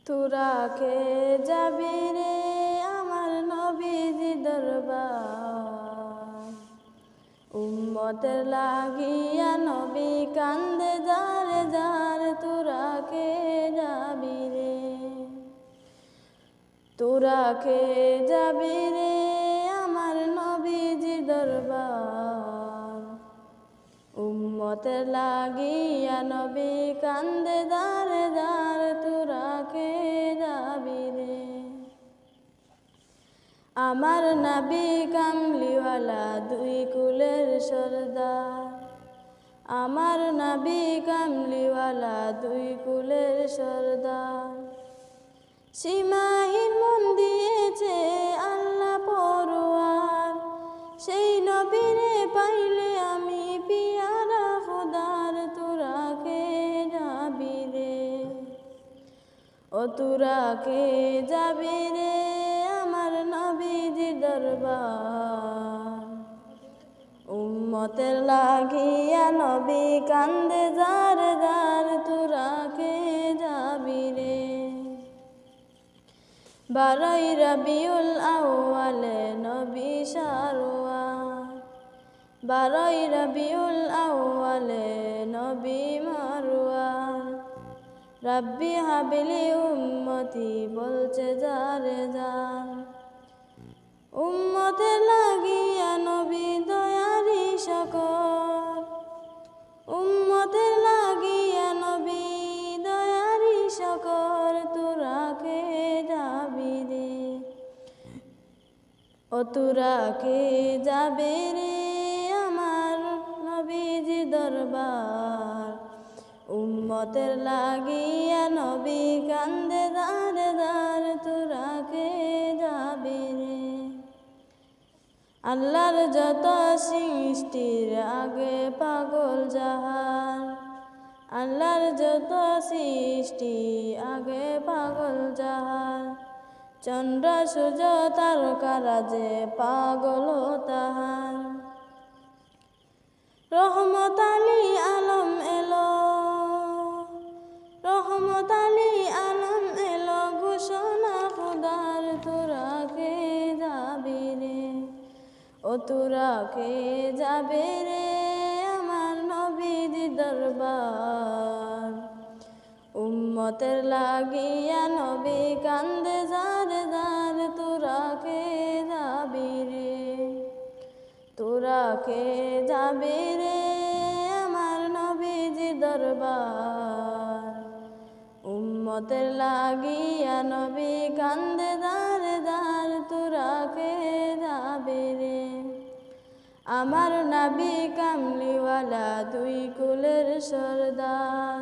তোরা কে যাবি রে আমার নবীজি দরবার, উম্মতের লাগিয়া নবী কান্দে যারে যার। তোরা কে যাবি রে, তোরা কে যাবি রে আমার নবীজি দরবার, উম্মতের লাগিয়া নবী কান্দে যারে যার। তোরা কে যাবি রে, আমার নবী কামলিওয়ালা দুই কুলের সরদার, আমার নবী কামলিওয়ালা দুই কুলের সরদার। সীমাহীন মন দিয়েছে আল্লাহ পরোয়ার, সেই নবীরে পাইলে আমি পিয়ারা খোদার। তোরা কে যাবি রে, ও তোরা কে যাবি রে আমার নবীজি দরবার, উম্মতের লাগিয়া নবী কান্দে যারে যার। তোরা কে যাবি রে, 12 রবিউল আউয়ালে নবী শারওয়ার, 12 রবিউল আউয়ালে নবী মারওয়ার। রব্বি হাবিলি উম্মতি বলছে যারে যার, উম্মতের লাগিয়া নবী দয়ারি শকর, উম্মতের লাগিয়া নবী দয়ারি শকর। তোরা কে যাবি রে, ও তোরা কে যাবে রে আমার নবীজি দরবার, উম্মতের লাগিয়া নবী কান্দে যারে যার। তোরা কে যাবি রে, আল্লাহর যত সৃষ্টির আগে পাগল জাহান, আল্লাহর যত সৃষ্টি আগে পাগল জাহান। চন্দ্র সূর্য তারকারা যে পাগল তাহার। রহমত আলী আলম এলো, রহমত আলী আলম এলো ঘোষণা খুদার। তোরা কে যাবি রে, ও তোরা কে যাবে রে আমার নবীজি দরবার, উম্মতের লাগিয়া নবী কান্দে যারে যার। তোরা কে যাবি রে, তোরা কে যাবি রে আমার নবীজি দরবার, উম্মতের লাগিয়া নবী কান্দে যারে যার। তোরা কে যাবি রে, আমার নবী কামলিওয়ালা দুই কুলের সরদার,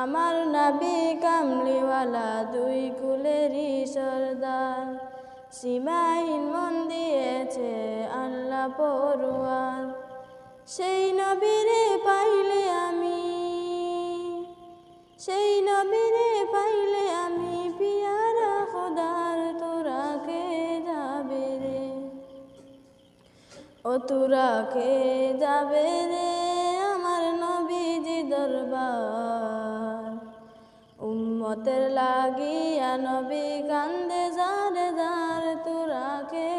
আমার নবী কামলিওয়ালা দুই কুলেরই সরদার। সীমাহীন মন দিয়েছে আল্লাহ পরোয়ার, সেই নবীরে পাইলে আমি, সেই নবীরে পাইলে আমি পিয়ারা খোদার। তোরা কে যাবে রে, ও তোরা কে যাবে রে আমার নবীজি দরবার, উম্মতের লাগিয়া নবী কান্দে যারে যার। তোরা কে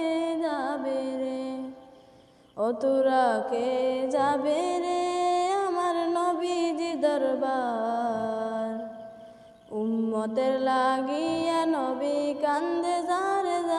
যাবে রে, ও তোরা কে যাবে রে আমার নবীজি দরবার, উম্মতের লাগিয়া নবী কান্দে যারে যার।